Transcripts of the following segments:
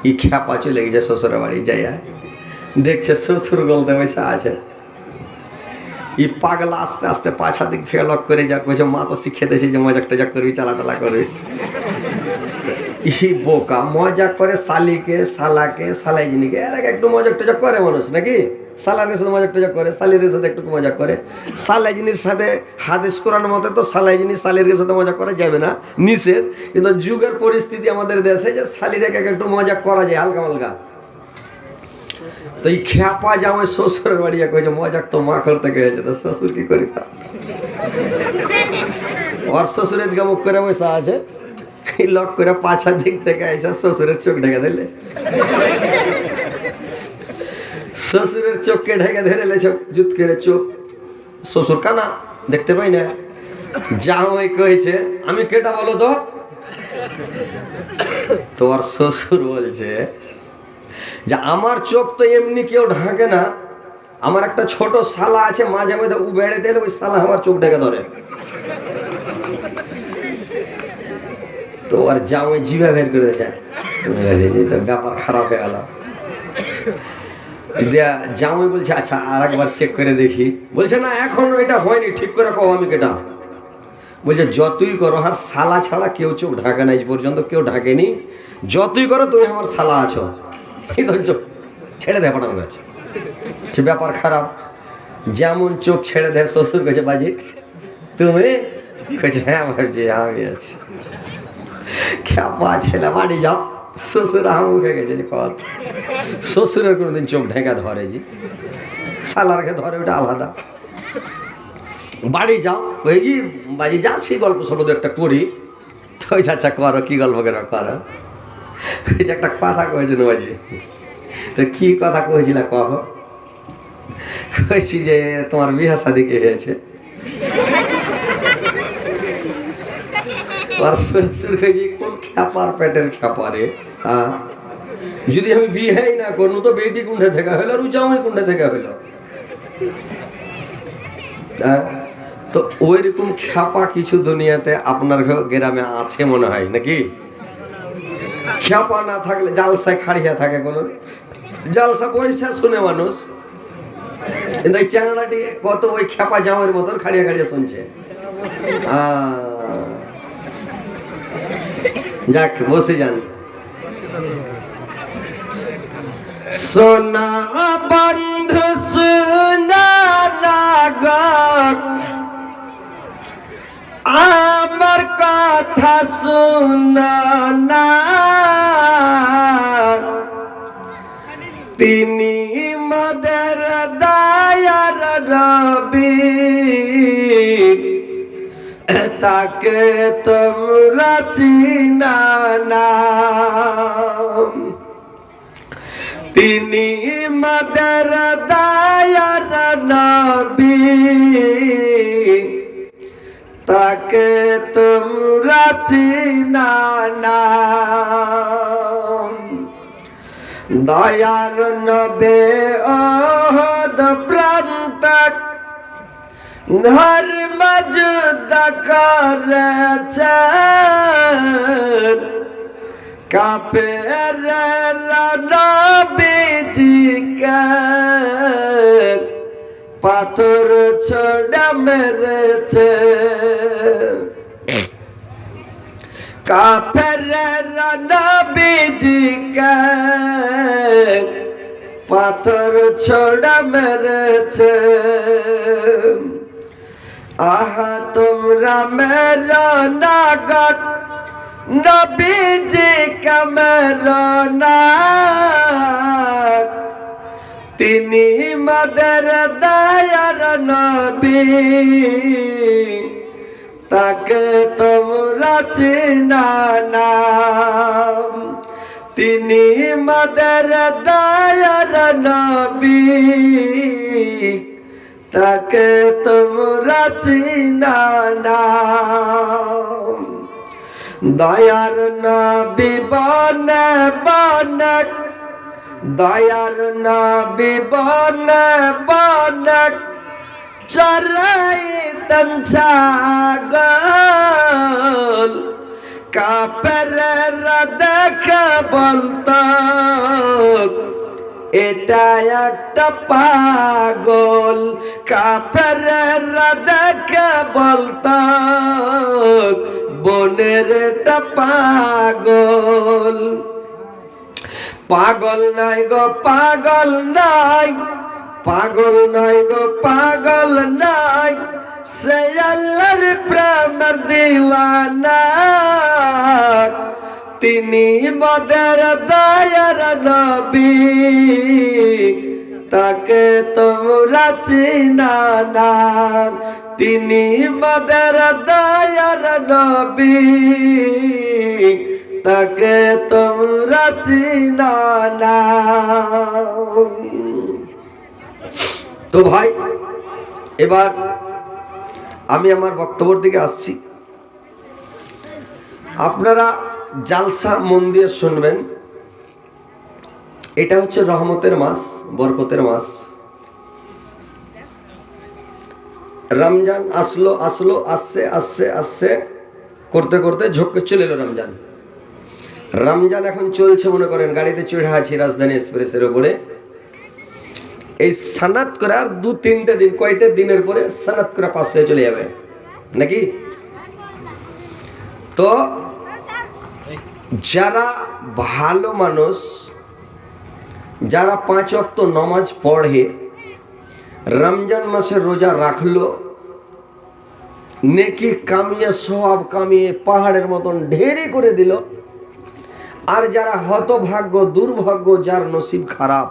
ই খ্যাপা চলে গেছে শ্বশুরের বাড়ি যাইয়া, দেখছে শ্বশুর গলতে বসে আছে। ই পাগলা আস্তে আস্তে পাছা দিক থেকে লক করে যা কইছে, মা তো শিখে দিয়েছে যে মজাক টজাক করবি, চালা টালা করবি। ই বোকা মজাক করে শালিকে, শালাকে, শালাই জিনিকে, এর আগে একটু মজাক টজাক করে মানুষ নাকি? সালারের সাথে মজাক টজাক করে, শালির সাথে একটু মজাক করে। শালাই জিনির সাথে হাদিস কোরআন মতে তো শালাই জিনিস শালির সাথে মজাক করা যাবে না, নিষেধ। কিন্তু যুগের পরিস্থিতি আমাদের দেশে যে শালির একটু মজাক করা যায় হালকা হালকা। তো এই খ্যাপা জামাই শ্বশুরের বাড়ি কইছে মজাক তো মা করতে গেছে, তো শ্বশুর কি করি? ওর শ্বশুরের দিকে মুখ করে বসে আছে, লক করে পাছার দিক থেকে আইসা শ্বশুরের চোখ ঢেকে ধরলে, শ্বশুরের চোখকে ঢেকে ধরে লেছে জুত করে চোখ। শ্বশুর কানা দেখতে পাই না। জামাই কইছে আমি কেটা বলো তো? তোর শ্বশুর বলছে যে আমার চোখ তো এমনি কেউ ঢাকে না, আমার একটা ছোট শালা আছে, মাঝে মাঝে উবেড়ে দিলে ওই শালা আমার চোখ ঢেকে ধরে। তো আর জামাই জিভা বের করে দিয়েছে, ব্যাপার খারাপ হয়ে গেল। জামাই বলছে আচ্ছা আর একবার চেক করে দেখি। বলছে না এখনো এটা হয়নি, ঠিক করে কও আমি কেটা। বলছে যতই করো আর শালা ছাড়া কেউ চোখ ঢাকে না, এই পর্যন্ত কেউ ঢাকেনি, যতই করো তুমি আমার শালা আছো, এই ধর চোখ ছেড়ে দেয় পটাম গাছ। সে ব্যাপার খারাপ। যেমন চোখ ছেড়ে দেয় শ্বশুর কাছে বাজি তুমি কেছে হ্যাঁ ভাবছি আমি আছি। খ্যাপা ছেলে বাড়ি যাও, শ্বশুর মুখে গেছে যে কত। শ্বশুরের কোনোদিন চোখ ঢেকা ধরে জি, শালারকে ধরে ওটা আলাদা। বাড়ি যাও ওই কি বাজি যা সেই গল্প শোনো তো একটা করি। তো আচ্ছা করো, কি গল্প কেন করো? একটা কথা কয়েছিল বাজি। তো কি কথা কয়েছিল কহ? কয়েছি যে তোমার বিয়ে শাদী কে হয়েছে? কোন খ্যাপার পেটের খ্যাপারে, যদি আমি বিয়ে না করবো তো বেটি কুণ্ঠে থেকে হইল, আর জামাই কুণ্ঠে থেকে হইল। তো ওইরকম খ্যাপা কিছু দুনিয়াতে আপনার গ্রামে আছে মনে হয় নাকি? খ্যাপা না থাকলে জালসায় খাড়িয়া থাকে, কোন জালসা পয়সা শুনে মানুষ, কিন্তু এই চ্যাংড়াটি কত ওই খ্যাপা জামের মতন খাড়িয়া খাড়িয়া শুনছে। যাক বসে যান। সোনা বন্ধু সোনা লাগত, আমার কথা শোনা না, তিনি মদের দায়ার রবি, তাকে তোমরা চিনা না। তিনি মদের দায়ার নবী, তাকে তোমরা চিনা না। দয়ার নবে ওহদ প্রান্তক ধর্ম যুদ্ধ করেছেন, কাফেররা নবীজিকে পাথর ছোড়া মেরেছে। কাফেররা নবীজিকে পাথর ছোড়া মেরেছে। আহা তোমরা মেরো না গো নবীজি কে মেরো না, তিনি মদের দয়ার নবী, তাকে তোমরা চিনা না। তিনি মদের দয়ার নবী, তাকে তোমরা চিনা না। দয়ার নবী বনে বনে, দয়ার নবী বনে বনে চরাইতেন ছাগল, কাফেররা দেখে বলতো এটা একটা পাগল কাফেররা দেখে বলতো বোনের এটা পাগল। পাগল নাই গো পাগল নাই, পাগল নাই গো পাগল নাই, সে আল্লাহর প্রেমের দিওয়ানা। তিনি মদের দয়ার নবী, তাকে তোমরা চিনা না। তিনি মদের দয়ার নবী, তাকে তোমরা চিনা না। তো ভাই, এবার আমি আমার বক্তব্যের দিকে আসছি। আপনারা জালসা মন দিয়ে শুনবেন। এটা হচ্ছে রহমতের মাস, বরকতের মাস। রমজান আসলো আসলো, আসছে আসছে আসছে করতে করতে ঝোঁকে চলে এলো রমজান। রমজান এখন চলছে, মনে করেন গাড়িতে চড়ে আছি রাজধানী এক্সপ্রেসের উপরে। এই সানাত করে আর 2-3টে দিন, কয়টা দিনের পরে সানাত করে পাস হয়ে চলে যাবে নাকি? তো যারা ভালো মানুষ, যারা 5 ওয়াক্ত নামাজ পড়ে, রমজান মাসে রোজা রাখলো, নেকি কামিয়ে সওয়াব কামিয়ে পাহাড়ের মতন ঢেরে করে দিল। আর যারা হতভাগ্য দুর্ভাগ্য, যার নসিব খারাপ,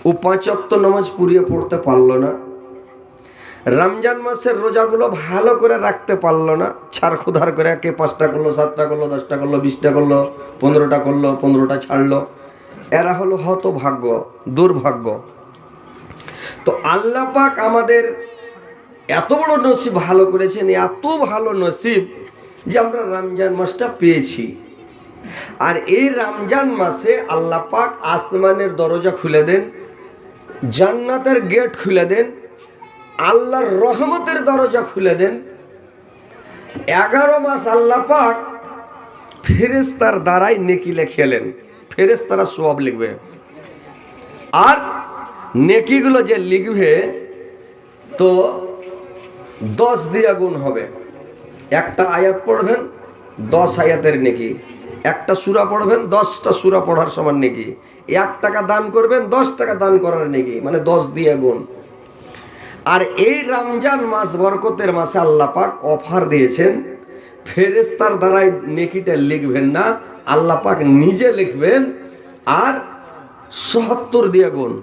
ও 5 ওয়াক্ত নামাজ পুরিয়ে পড়তে পারলো না, রমজান মাসের রোজাগুলো ভালো করে রাখতে পারলো না, ছাড় খুদার করে কে 5টা করলো, 7টা করলো, 10টা করলো, 20টা করলো, 15টা করলো, 15টা ছাড়লো, এরা হলো হতভাগ্য দুর্ভাগ্য। তো আল্লাহ পাক আমাদের এত বড় নসিব ভালো করেছেন, এত ভালো নসিব যে আমরা রমজান মাসটা পেয়েছি। আর এই রমজান মাসে আল্লাহ পাক আসমানের দরজা খুলে দেন, জান্নাতের গেট খুলে দেন, আল্লাহর রহমতের দরজা খুলে দেন। 11 মাস আল্লাহ পাক ফেরেশতার দ্বারাই নেকি লিখেলেন, ফেরেশতারা সওয়াব লিখবে। আর নেকিগুলো যে লিখবে তো 10 দিয়ে গুণ হবে। একটা আয়াত পড়বেন 10 আয়াতের নেকি, একটা সূরা পড়বেন 10টা সূরা পড়ার সমান নেকি, 1 টাকা দান করবেন 10 টাকা দান করার নেকি, মানে 10 দিয়ে গুণ। আর এই রমজান মাস বরকতের মাসে আল্লাহ পাক অফার দিয়েছেন, ফেরেশতার দ্বারাই নেকিটা লিখবেন না, আল্লাহ পাক নিজে লিখবেন আর ৭০ দিয়ে গুণ।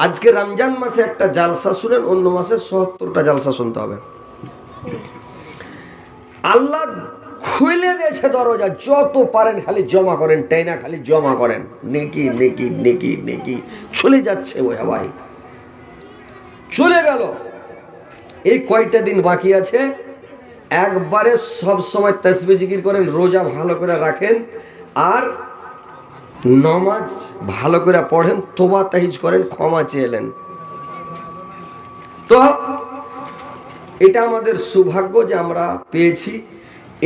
আজকে রমজান মাসে একটা জালসা শুনেন, অন্য মাসে ৭০টা জালসা শুনতে হবে। আল্লাহ খুলে দিয়েছে দরজা, যত পারেন খালি জমা করেন, টাইনা খালি জমা করেন, নেকি নেকি নেকি নেকি চলে যাচ্ছে। ওই ভাই চলে গেল। এই কয়টা দিন বাকি আছে, একবারে সব সময় তাসবিহ জিকির করেন, রোজা ভালো করে রাখেন, আর নামাজ ভালো করে পড়েন, তোবা তাহিজ করেন, ক্ষমা চেয়েলেন। তো এটা আমাদের সৌভাগ্য যে আমরা পেয়েছি।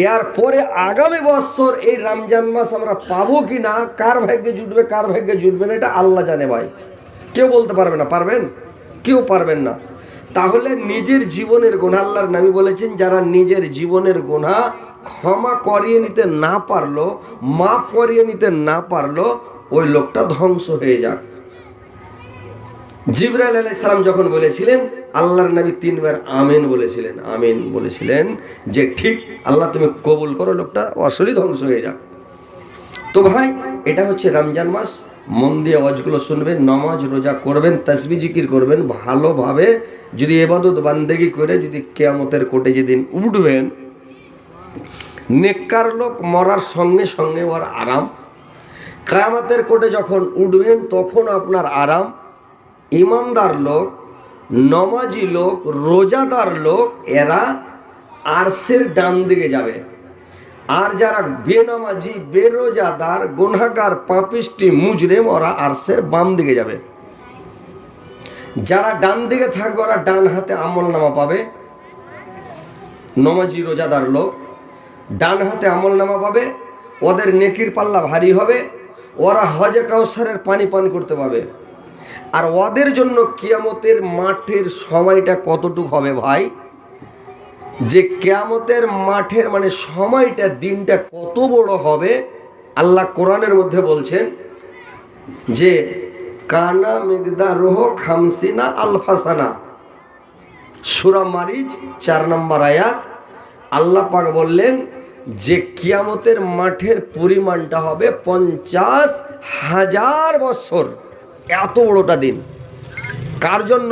এর পরে আগামী বছর এই রমজান মাস আমরা পাবো কি না, কার ভাগ্যে জুটবে কার ভাগ্যে জুটবে না, এটা আল্লাহ জানে ভাই, কেউ বলতে পারবে না। পারবেন? কেউ পারবেন না। তাহলে নিজের জীবনের গুনাহ, আল্লাহর নবী বলেছেন, যারা নিজের জীবনের গুনাহ ক্ষমা করিয়ে নিতে না পারলো, মাফ করিয়ে নিতে না পারলো, ওই লোকটা ধ্বংস হয়ে যাক। জিবরাইল আলাইহিস সালাম যখন বলেছিলেন, আল্লাহর নবী 3 বার আমিন বলেছিলেন, আমিন বলেছিলেন যে ঠিক আল্লাহ তুমি কবুল করো, লোকটা আসলেই ধ্বংস হয়ে যাক। তো ভাই, এটা হচ্ছে রমজান মাস। মন দিয়ে ওয়াজগুলো শুনবেন, নামাজ রোজা করবেন, তাসবিহ জিকির করবেন ভালোভাবে। যদি ইবাদত বান্দেগি করে যদি কিয়ামতের কোটে যেদিন উঠবেন, নেককার লোক মরার সঙ্গে সঙ্গে ওর আরাম। কিয়ামতের কোটে যখন উঠবেন তখন আপনার আরাম। ইমানদার লোক, নমাজি লোক, রোজাদার লোক, এরা আরশের ডান দিকে যাবে। আর যারা বেনামাজি, বেরোজাদার, গুনাহগার, পাপিষ্টি, মুজরিম, ওরা আরশের বাম দিকে যাবে। যারা ডান দিকে থাকবে ওরা ডান হাতে আমলনামা পাবে। নমাজি রোজাদার লোক ডান হাতে আমলনামা পাবে, ওদের নেকির পাল্লা ভারী হবে। ওরা হজে কাউসারের পানি পান করতে পাবে। আর ওদের জন্য কিয়ামতের মাঠের সময়টা কতটুকু হবে ভাই, যে কিয়ামতের মাঠের মানে সময়টা, দিনটা কত বড় হবে। আল্লাহ কোরআনের মধ্যে বলছেন যে কানা মিকদারুহ খামসিনা আলফাসানা, সূরা মারিজ 4 নম্বর আয়াত। আল্লাহ পাক বললেন যে কিয়ামতের মাঠের পরিমাণটা হবে 50,000 বছর। এত বড়টা দিন কার জন্য?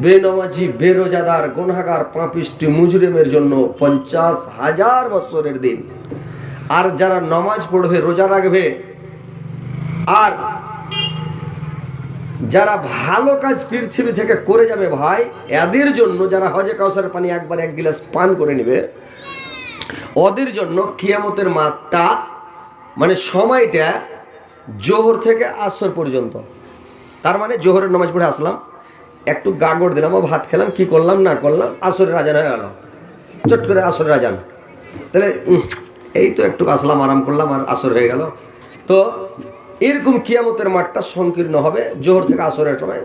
বেনামাজি, বেরোজাদার, গুনাহগার, পাপিষ্টি, মুজরিমের জন্য 50,000 বছরের দিন। আর যারা নামাজ পড়বে, রোজা রাখবে, আর যারা ভালো কাজ পৃথিবী থেকে করে যাবে ভাই, এদের জন্য, যারা হজে কাউসারের পানি একবার 1 গিলাস পান করে নেবে, ওদের জন্য কিয়ামতের মাঠটা মানে সময়টা জোহর থেকে আসর পর্যন্ত। তার মানে জোহরের নামাজ পড়ে আসলাম, একটু গাগড় দিলাম, ও ভাত খেলাম, কি করলাম না করলাম, আসরের আজান হয়ে গেল, চট করে আসরের আজান, তাহলে এই তো একটু আসলাম, আরাম করলাম, আর আসর হয়ে গেল। তো এরকম কিয়ামতের মাঠটা সংকীর্ণ হবে জোহর থেকে আসরের সময়।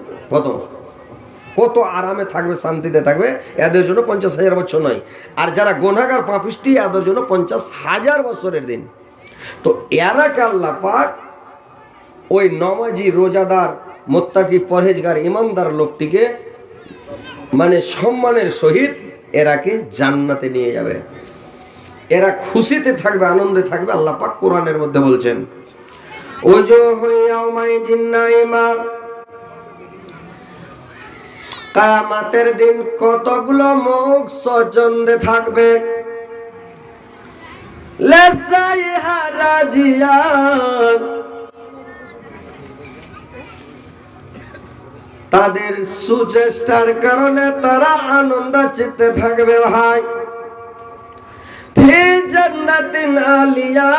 কত আরামে থাকবে, শান্তিতে থাকবে। এদের জন্য 50,000 বছর নয়। আর যারা গুনাহগার, পাপিষ্টি, এদের জন্য 50,000 বছরের দিন। তো এরাকে আল্লাহ পাক ওই নামাজি, রোজাদার, মুত্তাকি, পরহেজগার, ইমানদার লোকটিকে মানে সম্মানের সহিত এরাকে জান্নাতে নিয়ে যাবে। এরা খুশিতে থাকবে, আনন্দে থাকবে। আল্লাহ পাক কোরআনের মধ্যে বলছেন ওজুহু ইয়াওমাইযিন নাইমা, কিয়ামতের দিন কতগুলো মুখ সচন্দে থাকবে। লাসাইহা রাজিয়া, তাদের সুচেষ্টার কারণে তারা আনন্দাচিত্তে থাকবে ভাই। ফি জান্নাতিন আলিয়া,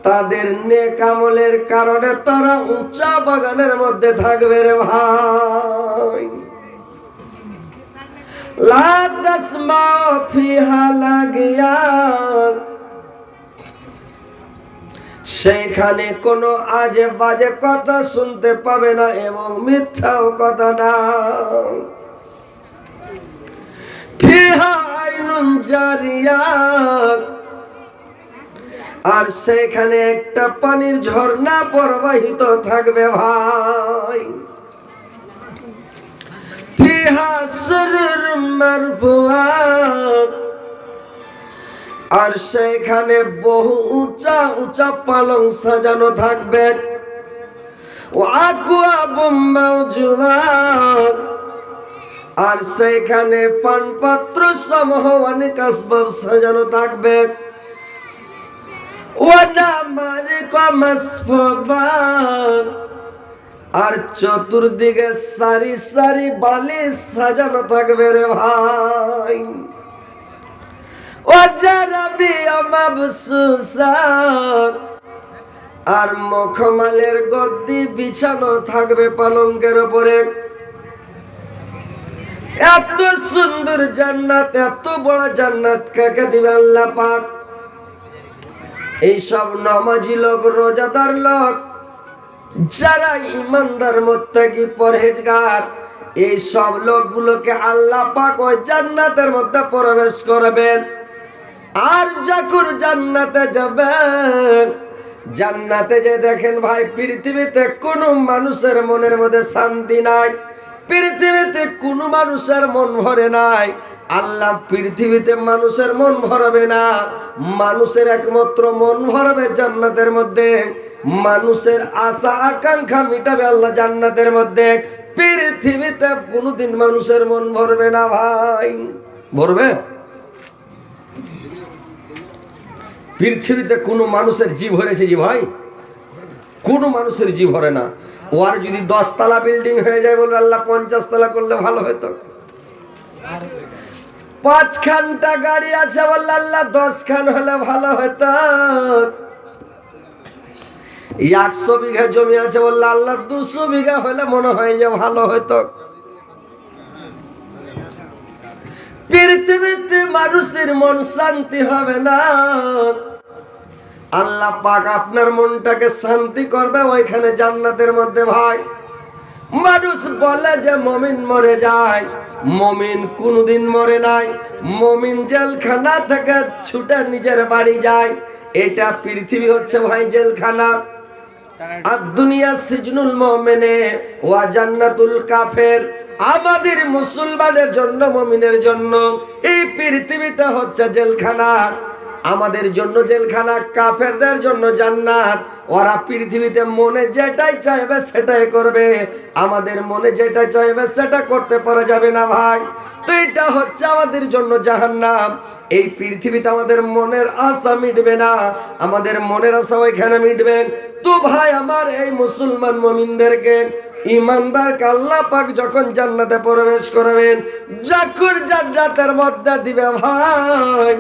তাদের নেক আমলের কারণে তারা উঁচা বাগানের মধ্যে থাকবে রে ভাই। লা তাসমাউ ফিহা লাগিয়া, সেখানে কোনো আজে বাজে কথা শুনতে পাবে না এবং মিথ্যাও কথা না। ফিহা আইনুন জারিয়া, আর সেখানে একটা পানির ঝর্ণা প্রবাহিত থাকবে ভাই। ফিহা সুরুর মারফুআ, আর সেখানে বহু উঁচা উঁচা পালং সাজানো থাকবে। ওয়াকুয়াবুম মাওজুদা, আর সেখানে পানপাত্র সমূহ অনেক আসবাব সাজানো থাকবে। ওয়ানামারিকা মাসফুফা, আর চতুর্দিকে সারি সারি বালিশ সাজানো থাকবে রে ভাই। ওয়াজারাবিয়া মাবসুসা, আর মখমলের গদ্দি বিছানো থাকবে পালঙ্কের উপরে। এত সুন্দর জান্নাত, এত বড় জান্নাত কাকে দিবে আল্লাহ পাক? এইসব নামাজি লোক, রোজাদার লোক, যারা ইমানদার, মুত্তাকি, পরহেজগার, এই সব লোকগুলোকে আল্লাহ পাক ওই জান্নাতের মধ্যে প্রবেশ করবেন। আর যখন জান্নাতে যাবেন, জান্নাতে যে দেখেন ভাই, পৃথিবীতে কোনো মানুষের মনের মধ্যে শান্তি নাই, পৃথিবীতে কোনো মানুষের মন ভরে নাই। আল্লাহ পৃথিবীতে মানুষের মন ভরবে না, মানুষের একমাত্র মন ভরবে জান্নাতের মধ্যে। মানুষের আশা আকাঙ্ক্ষা মিটাবে আল্লাহ জান্নাতের মধ্যে। পৃথিবীতে কোনোদিন মানুষের মন ভরবে না ভাই। ভরবে? পৃথিবীতে কোনো মানুষের জি ভরেছে জি ভাই? কোনো মানুষের জি ভরে না। ওর যদি 10 তলা বিল্ডিং হয়ে যায়, বলবে আল্লাহ 50 তলা করলে ভালো হতো। 5 খানটা গাড়ি আছে, বললে আল্লাহ 10 খান হলে ভালো হতো। 100 বিঘা জমি আছে, বললে আল্লাহ 200 বিঘা হলে মনে হয় যে ভালো হতো। পৃথিবীতে মানুষের মন শান্তি হবে না আল্লাহ পাক আপনার মনটাকে শান্তি করবে ওইখানে জান্নাতের মধ্যে। ভাই, মানুষ বলে যে মমিন মরে যায়, মমিন কোনদিন মরে নাই। মমিন জেলখানা থেকে ছুটে নিজের বাড়ি যায়। এটা পৃথিবী হচ্ছে ভাই জেলখানা। আর দুনিয়া সিজনুল মুমিনে ওয়া জান্নাতুল কাফের। আমাদের মুসলমানের জন্য, মুমিনের জন্য এই পৃথিবীটা হচ্ছে জেলখানা। আমাদের জন্য জেলখানা, কাফেরদের জন্য জান্নাত। ওরা পৃথিবীতে মনে যেটাই চাইবে সেটাই করবে, আমাদের মনে যেটা চাইবে সেটা করতে পারা যাবে না ভাই। তো এটা হচ্ছে আমাদের জন্য জাহান্নাম। এই পৃথিবীতে আমাদের মনের আশা মিটবে না, আমাদের মনের আশা ওইখানে মিটবে। তো ভাই আমার এই মুসলমান মুমিনদেরকে, ইমানদারকে আল্লাহ পাক যখন জান্নাতে প্রবেশ করবেন, যখন জান্নাতের মধ্যে দিবে ভাই,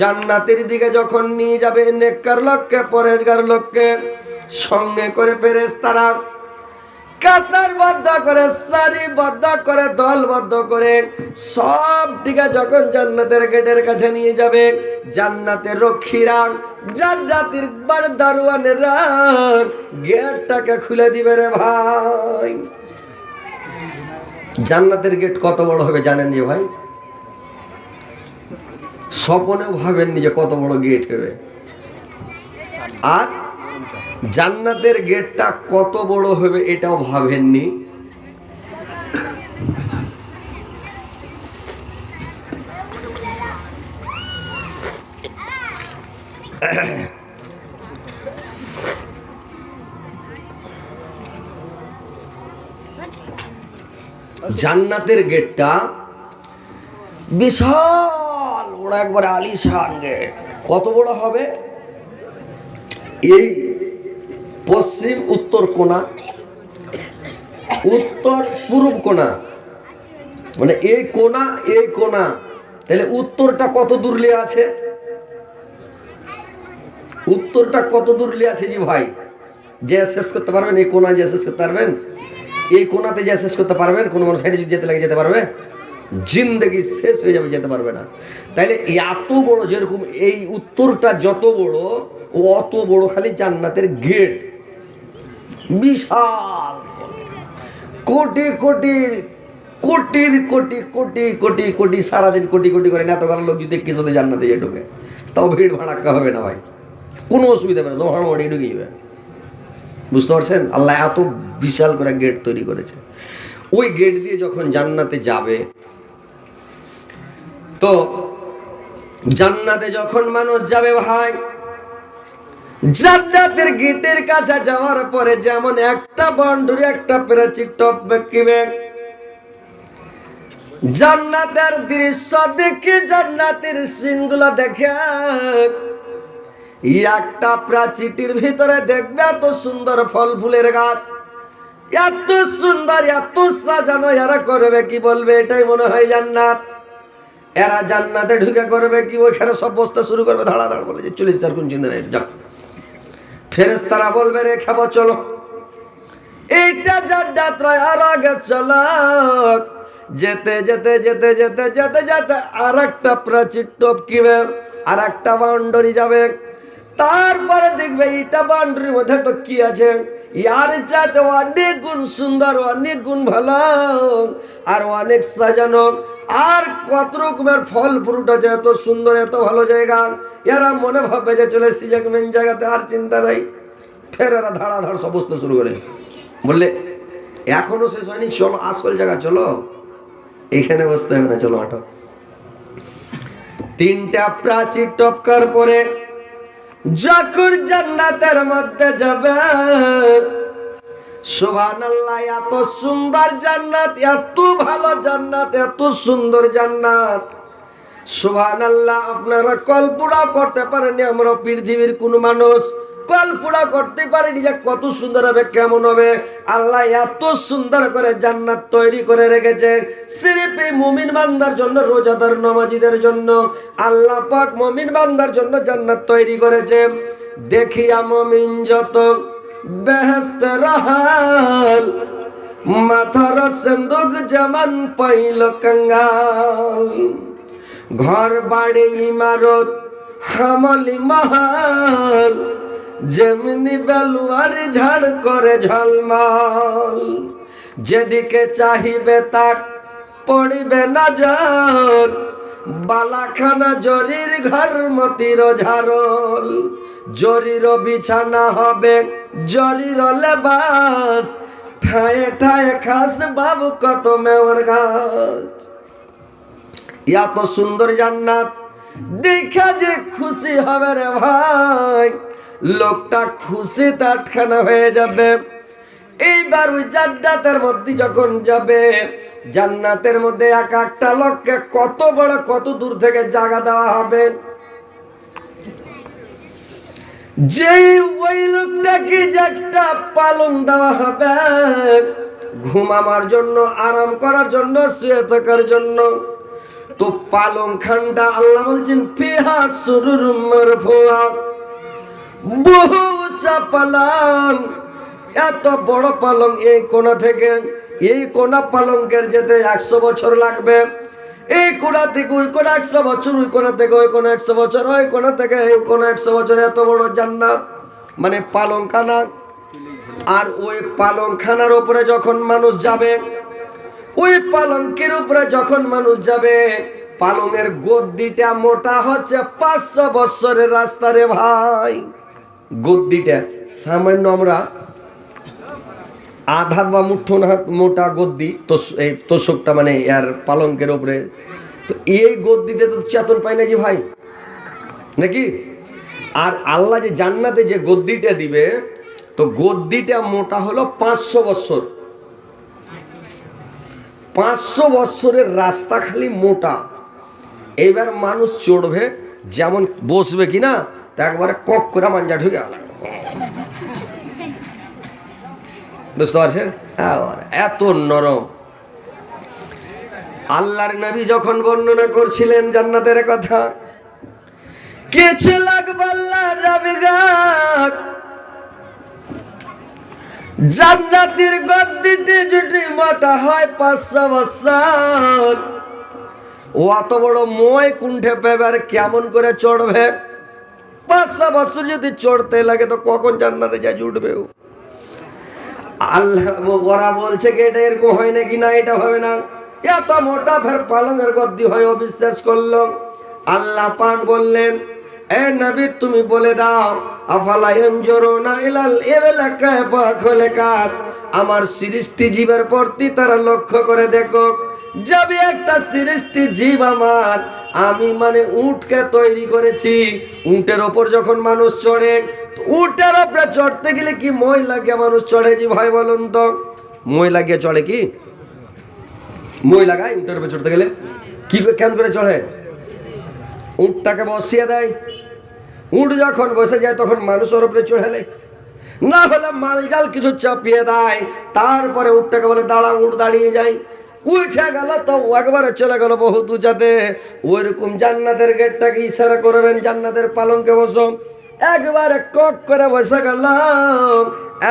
জান্নাতের দিকে যখন নিয়ে যাবে নেককার লোককে, পরেজগার লোককে সঙ্গে করে ফেরেশতারা কাতারবদ্ধ করে, সারিবদ্ধ করে, দলবদ্ধ করে সব দিকে যখন জান্নাতের গেটের কাছে নিয়ে যাবে, জান্নাতের রক্ষীরা, জান্নাতের দারোয়ানেরা গেটটাকে খুলে দিবে রে ভাই। জান্নাতের গেট কত বড় হবে জানেন যে ভাই? স্বপ্নেও ভাবেননি যে কত বড় গেট হবে। আর জান্নাতের গেটটা কত বড় হবে এটাও ভাবেননি। জান্নাতের গেটটা বিশাল বড়, একবারে আলিশান গেট। কত বড় হবে? এই পশ্চিম উত্তর কোণা, উত্তর পূর্ব কোণা, মানে এই কোণা এই কোণা, তাহলে উত্তরটা কত দূর লিয়ে আছে? উত্তরটা কত দূর লিয়ে আছে জি ভাই? যে শেষ করতে পারবেন? এই কোণা যে শেষ করতে পারবেন? এই কোণাতে যে শেষ করতে পারবেন? কোনো সাইডে যদি যেতে লাগে যেতে পারবে? জিন্দগি শেষ হয়ে যাবে, যেতে পারবে না। তাইলে এত বড়, যেরকম এই উত্তরটা যত বড়, ও অত বড় খালি জান্নাতের গেট। বিশাল, কোটি কোটি কোটির কোটি কোটি কোটি কোটি, সারাদিন কোটি কোটি করে এতগুলো লোক যদি কিছুতে জান্নাতে যে ঢুকে, তাও ভিড় ভাড়াক্কা হবে না ভাই, কোনো অসুবিধা হবে না, তো মোটামুটি ঢুকে যাবে। বুঝতে পারছেন? আল্লাহ এত বিশাল করে গেট তৈরি করেছে। ওই গেট দিয়ে যখন জান্নাতে যাবে, তো জান্নাতে যখন মানুষ যাবে ভাই, জান্নাতের গেটের কাছে যাওয়ার পরে যেমন একটা বাউন্ডারি, একটা প্রাচীর টপ বেঁকিবে, জান্নাতের দৃশ্য দেখে, জান্নাতের সিনগুলো দেখে, একটা প্রাচীরের ভিতরে দেখবে এত সুন্দর ফল ফুলের গাছ, এত সুন্দর, এত সাজানো। এরা করবে কি? বলবে এটাই মনে হয় জান্নাত। এরা জান্নাতে ঢুকে করবে কি? ওইখানে সব বসতে শুরু করবে ধাড়াধাড়, বলে যে 40 কোন চিন্তা নেই, যাক। ফেরেশতারা বলবে রে খাবো, চলো এইটা জান্নাত রায়, আর আগে চলো। যেতে যেতে যেতে যেতে যেতে যেতে আর একটা প্রাচীর টপকিবে, আর একটা বাউন্ডারি যাবে। তারপরে দেখবে এইটা বাউন্ডারির মধ্যে তো কি আছে, ইয়ার চাইতে অনেক গুণ সুন্দর, অনেক গুণ ভালো, আর অনেক সাজানো, আর কত রকমের ফল ফ্রুট আছে, এত সুন্দর, এত ভালো জায়গা। এরা মনে ভাববে যে চলে এসেছি যে মেন জায়গাতে, আর চিন্তা নাই। ফের এরা ধাড়াধাড় সব বসতে শুরু করে, বললে এখনো শেষ হয়নি, চলো আসল জায়গা, চলো এখানে বসতে হবে না, চলো আটো। তিনটা প্রাচীর টপকার পরে যখন জান্নাতের মধ্যে যাবে, সুবহানাল্লাহ, এত সুন্দর জান্নাত, এত ভালো জান্নাত, এত সুন্দর জান্নাত, সুবহানাল্লাহ। আপনারা কল্পনা করতে পারেননি, আমরা পৃথিবীর কোন মানুষ কল্পনা করতে পারেনি যে কত সুন্দর হবে, কেমন হবে। আল্লাহ এত সুন্দর করে জান্নাত তৈরি করে রেখেছে সিরিফ এই মুমিন বান্দার জন্য, রোজাদার নামাজীদের জন্য। আল্লাহ পাক মুমিন বান্দার জন্য জান্নাত তৈরি করেছে। দেখিয়া মুমিন যত বেহেশতে রহাল, মাথার সিন্দুক যেমন পাইল কাঙ্গাল। ঘর বাড়ি ইমারত হামালি মাহাল, যেমনি বেলুয়ারি ঝাড় করে ঝলমল। যেদিকে চাহিবে তাক পড়িবে নজর, বালাখানা জরির ঘর মতির ঝারল। জরির বিছানা হবে জরির লেবাস, ঠায়ে ঠায়ে খাস বাবু কত মেওয়ার গাছ। এত সুন্দর জান্নাত দেখা যে খুশি হবে রে ভাই, লোকটা খুশিতে আটখানা হয়ে যাবে। এইবার ওই জান্নাতের মধ্যে যখন যাবে, জান্নাতের মধ্যে এক একটা লোককে কত বড় কত দূর থেকে জায়গা দেওয়া হবে। যেই ওই লোকটাকে যে একটা পালং দেওয়া হবে ঘুমাবার জন্য, আরাম করার জন্য, শুয়ে থাকার জন্য, তো পালং খানটা আল্লাহ বলছেন ফিহা সুরুর মারফুআ, বহু উঁচা পালং। এত বড় পালং, এই কোণা থেকে এই কোণা পালঙ্কের যেতে 100 বছর লাগবে। এই কোণা থেকে ওই কোণা 100 বছর, ওই কোণা থেকে ওই কোণা 100 বছর, ওই কোণা থেকে এই কোণা 100 বছর। এত বড় জান্নাত মানে পালংখানা। আর ওই পালংখানার উপরে যখন মানুষ যাবে, ওই পালঙ্কের উপরে যখন মানুষ যাবে, পালংয়ের গদ্দিটা মোটা হচ্ছে 500 বছরের রাস্তা রে ভাই। গদ্দিটা সামান্য আমরা আধা বা মুঠো মোটা গদ্দি, তো এই তোষকটা মানে এর পালঙ্কের উপরে, তো এই গদ্দিতে তো চেতন পাই না যে ভাই, নাকি? আর আল্লাহ যে জান্নাতে যে গদ্দিটা দিবে, তো গদ্দিটা মোটা হলো 500 বছর। 500 বছরের রাস্তা খালি মোটা। এইবার মানুষ চড়বে, যেমন বসবে কিনা তা একবারে কক করে মাঞ্জা ঢুকে গেল, বুঝতে পারছেন? এত নরম। আল্লাহর নবী যখন বর্ণনা করছিলেন জান্নাতের কথা, কিছু লাগবে আল্লাহর নবী গাক জান্নাতের গদ্দিতে যদি মোটা হয় 500 বছর, ও অত বড় মই কুণ্ঠে পেবার কেমন করে চড়বে? 500 বছর যদি চড়তে লাগে তো কখন জান্নাতে যায় জুটবে? আল্লাহ ওরা বলছে কি এটা এরকম হয় নাকি? না, এটা হবে না। এত মোটা ফের পালঙের গদ্দি হয়, অবিশ্বাস করলো। আল্লাহ পাক বললেন, এ নবী তুমি বলে দাও, আফালা ইয়ানজুরুনা ইলাল ইবলি কায়ফা খুলিকাত, আমার সৃষ্টি জীবের প্রতি তারা লক্ষ্য করে দেখো। যাবে একটা সৃষ্টি জীব আমার, আমি মানে উটকে তৈরি করেছি। উটের ওপর যখন মানুষ চড়ে, উটের ওপরে চড়তে গেলে কি মই লাগিয়ে মানুষ চড়ে? জি ভাই বলুন তো, মই লাগিয়ে চড়ে কি? মই লাগায় উটের উপরে চড়তে গেলে? কি কেন করে চড়ে? উটটাকে বসিয়ে দেয়, উট যখন বসে যায় তখন মানুষের উপরে চড়ালে, না হলে মালজাল কিছু চাপিয়ে দেয়, তারপরে উটটাকে বলে দাঁড়া, উট দাঁড়িয়ে যায়, উঠে গেল তো একবারে চলে গেল বহুত উঁচাতে। ওইরকম জান্নাতের গেটটাকে ইশারা করবেন, জান্নাতের পালঙ্কে বসো, একবারে কক করে বসে গেল,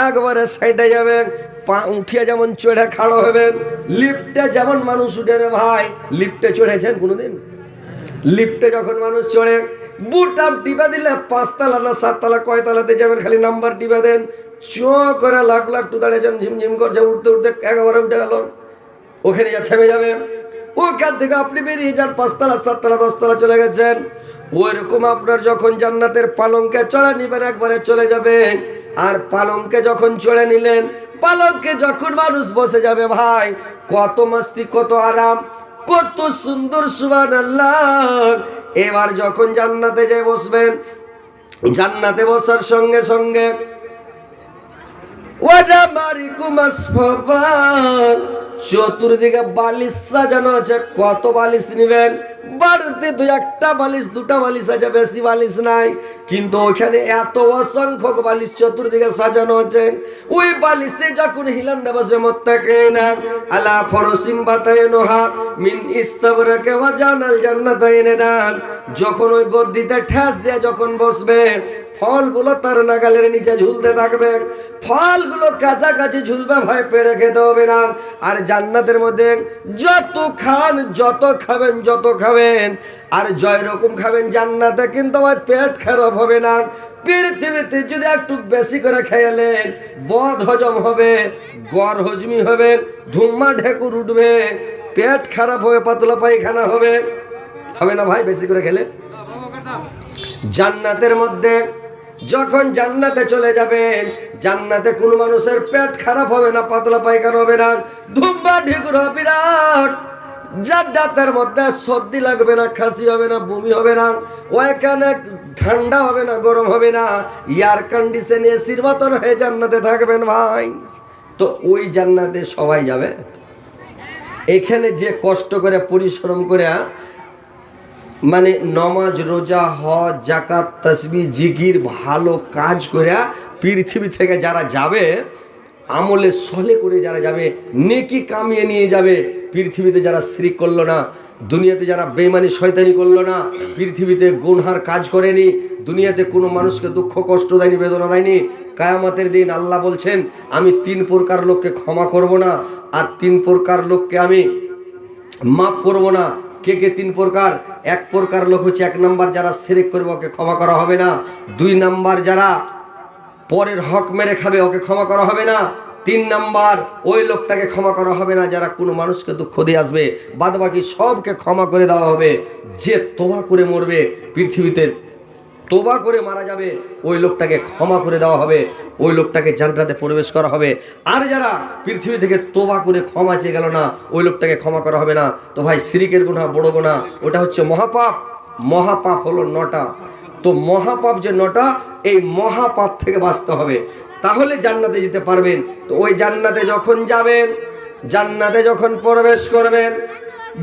একবারে সাইডে যাবেন, পা উঠিয়ে যেমন চড়ে খাড়ো হবেন। লিফটে যেমন মানুষ উঠে রে ভাই, লিফটে চড়েছেন কোনোদিন? লিফটে যখন মানুষ চড়ে, বুটাম টিপা দিলে 5 তলা না 7 তলা, কয় তলাতে যাবেন খালি নাম্বার টিপা দেন, চো করে লাখ লাখ টু দাঁড়িয়েছেন, ঝিমঝিম করছে, উঠতে উঠতে একেবারে উঠে গেল, ওখানে যা থেমে যাবে। ওখান থেকে আপনি বেরিয়ে যান 5 তলা 7 তলা 10 তলা চলে গেছেন। ওইরকম আপনার যখন জান্নাতের পালঙ্কে চড়ে নিবেন, একবারে চলে যাবে। আর পালঙ্কে যখন চড়ে নিলেন, পালঙ্কে যখন মানুষ বসে যাবে ভাই, কত মস্তি, কত আরাম, কত সুন্দর, সুবহানাল্লাহ। এবার যখন জান্নাতে যেয়ে বসবেন, জান্নাতে বসার সঙ্গে সঙ্গে চতুর্দিকে বালিশ সাজানো আছে। কত বালিশ নিবেন? বাড়িতে 1টা বালিশ 2টা বালিশ আছে, বেশি বালিশ নাই, কিন্তু ওখানে এত অসংখ্য বালিশ চতুর্দিকে সাজানো আছে। ওই বালিশে যখন হিলান দেবসে মুত্তাকিনা আলা ফরসিম বাতায়নুহা মিন ইস্তাবরাকা ওয়া জানাল জান্নাতাইনান, যখন ওই গদ্দিতে ঠেস দিয়ে যখন বসবে, ফলগুলো তার নাগালের নিচে ঝুলতে থাকবে, ফলগুলো কাছাকাছি ঝুলবে, ভয় পেড়ে খেতে হবে না। আর জান্নাতের মধ্যে যত খান, যত খাবেন, যত খাবেন খাবেন আর জয় রকম খাবেন জান্নাতে, কিন্তু আমার পেট খারাপ হবে না। পৃথিবীতে যদি একটু বেশি করে খেয়ালেন বদ হজম হবে, গড় হজমি হবে, ধুম্মা ঢেকুর উঠবে, পেট খারাপ হবে, পাতলা পায়খানা হবে, হবে না ভাই বেশি করে খেলে? জান্নাতের মধ্যে যখন জান্নাতে চলে যাবেন, জান্নাতে কোনো মানুষের পেট খারাপ হবে না, পাতলা পায়খানা হবে না, ধুম্বা ঢেকুর হবে বিরাট। জান্নাতের মধ্যে সর্দি লাগবে না, খাসি হবে না, বমি হবে না, ওইখানে ঠান্ডা হবে না, গরম হবে না, এয়ার কন্ডিশন এসির মতন হয়ে জান্নাতে থাকবেন ভাই। তো ওই জান্নাতে সবাই যাবে। এখানে যে কষ্ট করে পরিশ্রম করে মানে নমাজ রোজা হজ জাকাত তাসবিহ জিকির ভালো কাজ করে পৃথিবী থেকে যারা যাবে, আমলে সলে করে যারা যাবে, নেকি কামিয়ে নিয়ে যাবে, পৃথিবীতে যারা শিরক করলো না, দুনিয়াতে যারা বেঈমানি শয়তানি করলো না, পৃথিবীতে গুনহার কাজ করেনি, দুনিয়াতে কোনো মানুষকে দুঃখ কষ্ট দেয়নি, বেদনা দেয়নি, কিয়ামতের দিন আল্লাহ বলছেন আমি 3 প্রকার লোককে ক্ষমা করব না, আর 3 প্রকার লোককে আমি মাফ করব না। কে কে 3 প্রকার? 1 প্রকার লোক হচ্ছে 1 নাম্বার যারা শিরক করবে ওকে ক্ষমা করা হবে না, 2 নাম্বার যারা পরের হক মেরে খাবে ওকে ক্ষমা করা হবে না, 3 নাম্বার ওই লোকটাকে ক্ষমা করা হবে না যারা কোনো মানুষকে দুঃখ দিয়ে আসবে, বাদ বাকি সবকে ক্ষমা করে দেওয়া হবে। যে তোবা করে মরবে, পৃথিবীতে তোবা করে মারা যাবে, ওই লোকটাকে ক্ষমা করে দেওয়া হবে, ওই লোকটাকে জান্নাতে প্রবেশ করা হবে। আর যারা পৃথিবী থেকে তোবা করে ক্ষমা চেয়ে গেল না, ওই লোকটাকে ক্ষমা করা হবে না। তো ভাই শিরকের গুনাহ বড় গুনাহ, ওটা হচ্ছে মহাপাপ। মহাপাপ হলো 9টা। তো মহাপাপ যে 9টা, এই মহাপাপ থেকে বাঁচতে হবে, তাহলে জান্নাতে যেতে পারবেন। তো ওই জান্নাতে যখন যাবেন, জান্নাতে যখন প্রবেশ করবেন,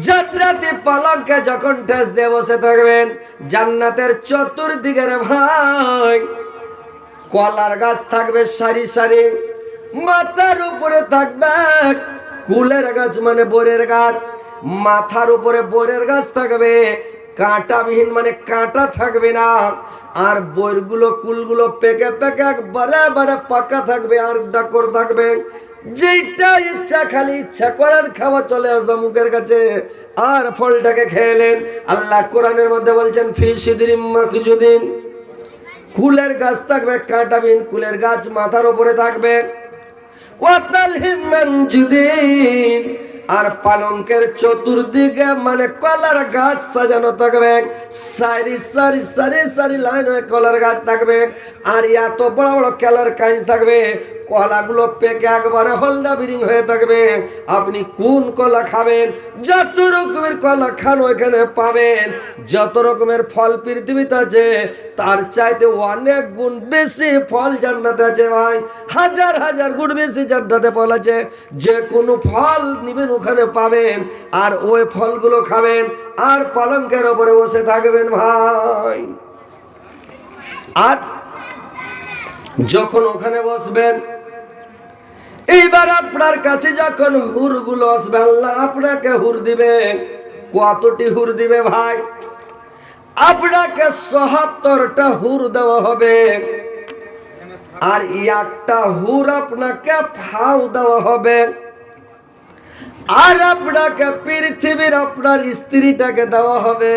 জান্নাতে পালঙ্কে যখন ঠেস দিয়ে বসে থাকবেন, জান্নাতের চতুর্দিকে রে ভাই কলার গাছ থাকবে সারি সারি, মাথার উপরে থাকবে কুলের গাছ মানে বরের গাছ, মাথার উপরে বরের গাছ থাকবে, কাঁটাবিহীন মানে কাঁটা থাকবে না, আর বইরগুলো কুলগুলো পেকে পেকে একবারে বারে পাকা থাকবে, আর ডাকর থাকবে। যেটা ইচ্ছা খালি ইচ্ছা করার খাওয়া চলে আসবে মুখের কাছে, আর ফলটাকে খেলেন। আল্লাহ কোরআনের মধ্যে বলছেন ফি সিদরিম মাখজুদিন, কুলের গাছ থাকবে, কাঁটাবিহীন কুলের গাছ মাথার উপরে থাকবে, ওয়াতালহিম মানজুদিন, আর পালঙ্কের চতুর্দিকে মানে কলার গাছ সাজানো থাকবে, সারি সারি সারি সারি লাইন হয়ে কলার গাছ থাকবে, আর এত বড় বড় কলার কাঁচ থাকবে, কলাগুলো পেকে একবারে হলদা বিরিং হয়ে থাকবে। আপনি কোন কলা খাবেন, যত রকমের কলা খান ওইখানে পাবেন। যত রকমের ফল পৃথিবীতে আছে তার চাইতে অনেক গুণ বেশি ফল জান্নাতে আছে ভাই, হাজার হাজার গুণ বেশি জান্নাতে ফল আছে। যে কোনো ফল নিবেন ওখানে পাবেন, আর ওই ফলগুলো খাবেন, আর পালঙ্কের ওপরে বসে থাকবেন ভাই। আর যখন ওখানে বসবেন, এইবার আপনার কাছে যখন হুরগুলো আসবে, আল্লাহ আপনাকে হুর দিবেন। কতটি হুর দিবে ভাই? আপনাকে ৭৭টা হুর দেওয়া হবে, আর একটা হুর আপনাকে ফাও দেওয়া হবে, আর আপনাকে পৃথিবীর আপনার স্ত্রীটাকে দেওয়া হবে,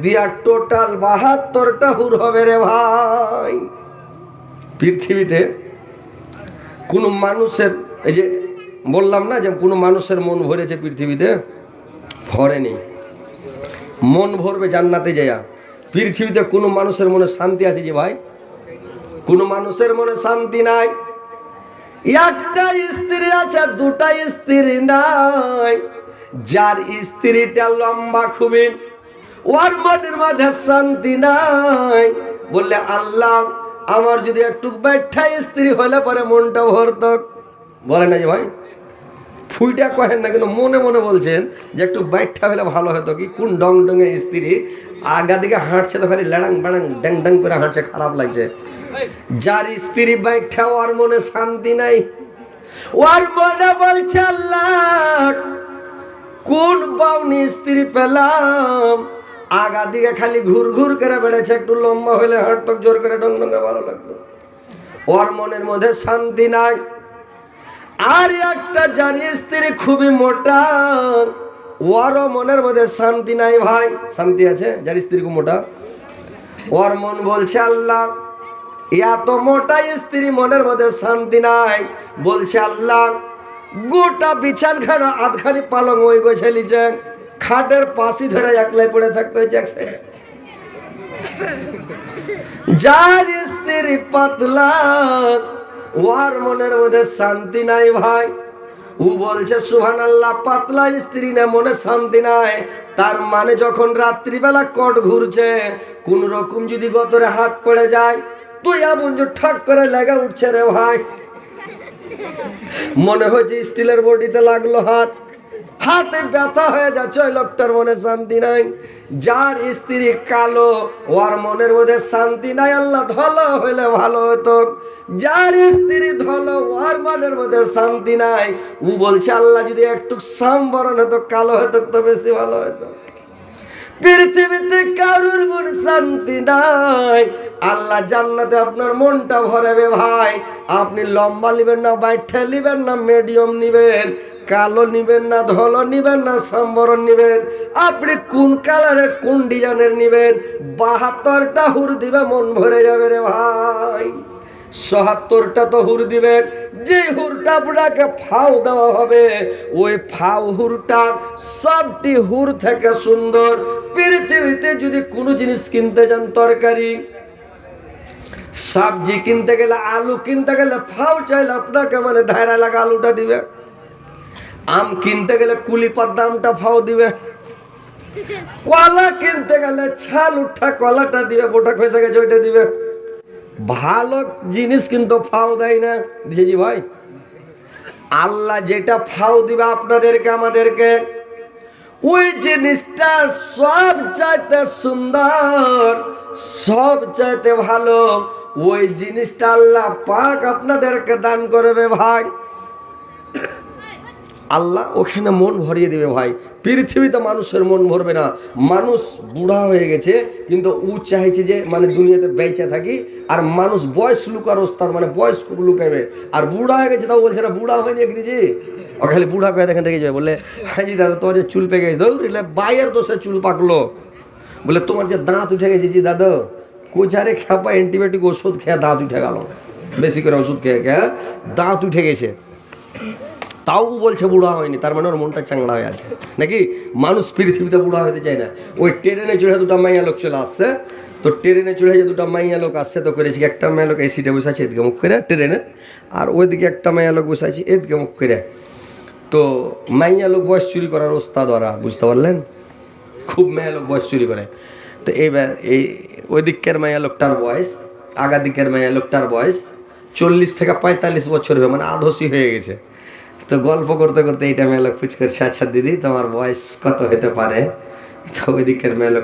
দিয়া টোটাল ৭২টা হুর হবে রে ভাই। পৃথিবীতে কোনো মানুষের, এই যে বললাম না যে কোনো মানুষের মন ভরেছে, পৃথিবীতে ভরেনি। মন ভরবে জান্নাতে যায়া। পৃথিবীতে কোনো মানুষের মনে শান্তি আছে যে ভাই? কোনো মানুষের মনে শান্তি নাই। একটা স্ত্রী আছে, 2টা স্ত্রী নাই। যার স্ত্রীটা লম্বা খুবই, ওর মনের মধ্যে শান্তি নাই। বললে আল্লাহ আমার যদি একটু ব্যাখ্যা স্ত্রী হলে পরে মনটা ভরত। বলে না যে ভাই, ফুইটা কহেন না, কিন্তু মনে মনে বলছেন যে একটু ব্যাখ্যা হলে ভালো হতো। কি কোন ডং ডঙে স্ত্রী আগা দিকে হাঁটছে তো খালি ল্যাডাং বাড়াং ড্যাং ড্যাং করে হাঁটছে, খারাপ লাগছে। যার স্ত্রী ব্যাখ্যা, ওর মনে শান্তি নাই, ওর মনে বলছে আল্লাহ কোন বাউনি স্ত্রী পেলাম, আগা দিকে খালি ঘুর ঘুর করে বেড়েছে, একটু লম্বা হইলে হাঁটতো জোর করে ডং ডঙ্গে ভালো লাগতো। ওর মনের মধ্যে শান্তি নাই। আর একটা যার স্ত্রী খুবই মোটা, ওরও মনের মধ্যে শান্তি নাই ভাই। শান্তি আছে যার স্ত্রী মোটা, ওর মন বলছে আল্লাহ এত মোটা স্ত্রী, মনের মধ্যে শান্তি নাই। বলছে আল্লাহ গোটা বিছানখানা আধখানি পালং ওই গোছালিছেন, খাটের পাশি ধরে একলাই পড়ে থাকতে হয়েছে এক সাইডে। যার স্ত্রী পাতলা ওর মনের মধ্যে শান্তি নাই ভাই। ও বলছে সুবহানাল্লাহ, পাতলা স্ত্রী না মনে শান্তি নাই। তার মানে যখন রাত্রিবেলা কট ঘুরছে, কোন রকম যদি গতরে হাত পড়ে যায়, তুই এমন যে ঠাক করে লেগে উঠছে রে ভাই, মনে হচ্ছে স্টিলের বডিতে লাগলো হাত, হাতে ব্যথা হয়ে যাচ্ছে। ওই লোকটার মনে শান্তি নাই। যার স্ত্রী কালো ওর মনের মধ্যে শান্তি নাই। আল্লাহ ধলো হইলে ভালো হতো। যার স্ত্রী ধলো ওর মনের মধ্যে শান্তি নাই। ও বলছে আল্লাহ যদি একটু সামবরণ হতো, কালো হতো তো বেশি ভালো হতো। পৃথিবীতে কারুর মন শান্তি নাই। আল্লাহ জান্নাতে আপনার মনটা ভরাবে ভাই। আপনি লম্বা নিবেন না, বাইঠা নিবেন না, মিডিয়াম নিবেন, কালো নিবেন না, ধলো নিবেন না, সম্বরণ নিবেন, আপনি কোন কালারের কোন ডিজাইনের নিবেন, 72টা হুর দিবে মন ভরে যাবে রে ভাই। ৭৭টা তো হুর দিবেন। যে হুরটা আপনাকে ফাও দেওয়া হবে, ওই ফাও হুরটা সবটি হুর থেকে সুন্দর। পৃথিবীতে যদি কোনো জিনিস কিনতে যান, তরকারি সবজি কিনতে গেলে, আলু কিনতে গেলে, ফাও চাইলে আপনাকে মানে ধারা লাগা আলুটা দিবে। আম কিনতে গেলে কুলিপার দামটা ফাও দিবে। কলা কিনতে গেলে ছাল উঠা কলাটা দিবে, বোটা খসে গেছে ওইটা দিবে। ভালো জিনিস কিন্তু ফাও দেয় না। দিয়েছি ভাই, আল্লাহ যেটা ফাও দিবে আপনাদেরকে আমাদেরকে, ওই জিনিসটা সব চাইতে সুন্দর, সব চাইতে ভালো। ওই জিনিসটা আল্লাহ পাক আপনাদেরকে দান করবে ভাই। আল্লাহ ওখানে মন ভরিয়ে দিবে ভাই। পৃথিবীতে মানুষের মন ভরবে না। মানুষ বুড়া হয়ে গেছে, কিন্তু ও চাইছে যে মানে দুনিয়াতে বেঁচে থাকি। আর মানুষ বয়স লুকার ওস্তাদ, মানে বয়স খুব লুকাবে। আর বুড়া হয়ে গেছে তাও বলছে না বুড়া হয়নি একদিন, ও খালি বুড়া করে দেখেন রেখে যাবে। বলে হ্যাঁ জি দাদা তোমার যে চুল পেকে গেছে, দৌড়লে বাইয়ের দোষে চুল পাকলো। বলে তোমার যে দাঁত উঠে গেছে, জি দাদা কোচারে খেপা অ্যান্টিবায়োটিক ওষুধ খেয়ে দাঁত উঠে গেল, বেশি করে ওষুধ খেয়ে খেয়ে দাঁত উঠে গেছে, তাও বলছে বুড়া হয়নি। তার মানে ওর মনটা চাংড়া হয়ে আছে নাকি? মানুষ পৃথিবীতে বুড়া হতে চায় না। ওই ট্রেনে চড়ে দুটো মাইয়া লোক চলে আসছে, তো ট্রেনে চড়ে যে দুটো মাইয়া লোক আসছে, তো করেছি একটা মাইয়া লোক এসিটা বসে আছে এদিকে মুখ করে ট্রেনে, আর ওইদিকে একটা মাইয়া লোক বসে আছে এদিকে মুখ করে। তো মাইয়া লোক বয়স চুরি করার ওস্তাদ ওরা, বুঝতে পারলেন? খুব মাইয়া লোক বয়স চুরি করে। তো এইবার এই ওই দিকের মাইয়া লোকটার বয়স, আগা দিকের মাইয়া লোকটার বয়স 40 থেকে 45 বছর হবে, মানে আধসি হয়ে গেছে। তো গল্প করতে করতে এইটা মেয়ে লোক পুচ করছে, আচ্ছা দিদি তোমার বয়স কত হতে পারে? তো ওই দিকের মেয়ে লোক